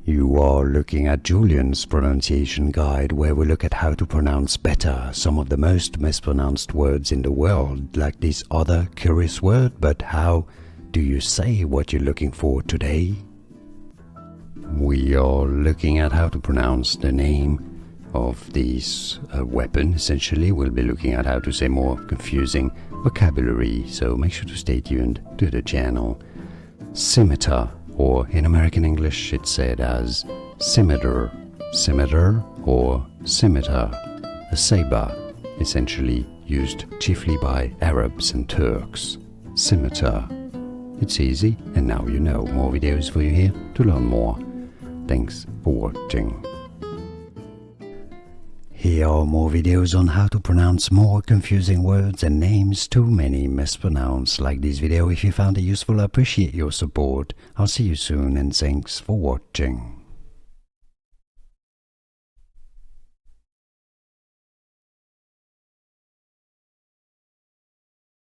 You are looking at Julian's pronunciation guide, where we look at how to pronounce better some of the most mispronounced words in the world, like this other curious word. But how do you say what you're looking for today? We are looking at how to pronounce the name of this weapon. Essentially, we'll be looking at how to say more confusing vocabulary, so make sure to stay tuned to the channel. Scimitar, or in American English it's said as scimitar, scimitar or scimitar, a saber, essentially used chiefly by Arabs and Turks. Scimitar. It's easy, and now you know. More videos for you here to learn more. Thanks for watching. Here are more videos on how to pronounce more confusing words and names too many mispronounced. Like this video if you found it useful. I appreciate your support. I'll see you soon, and thanks for watching.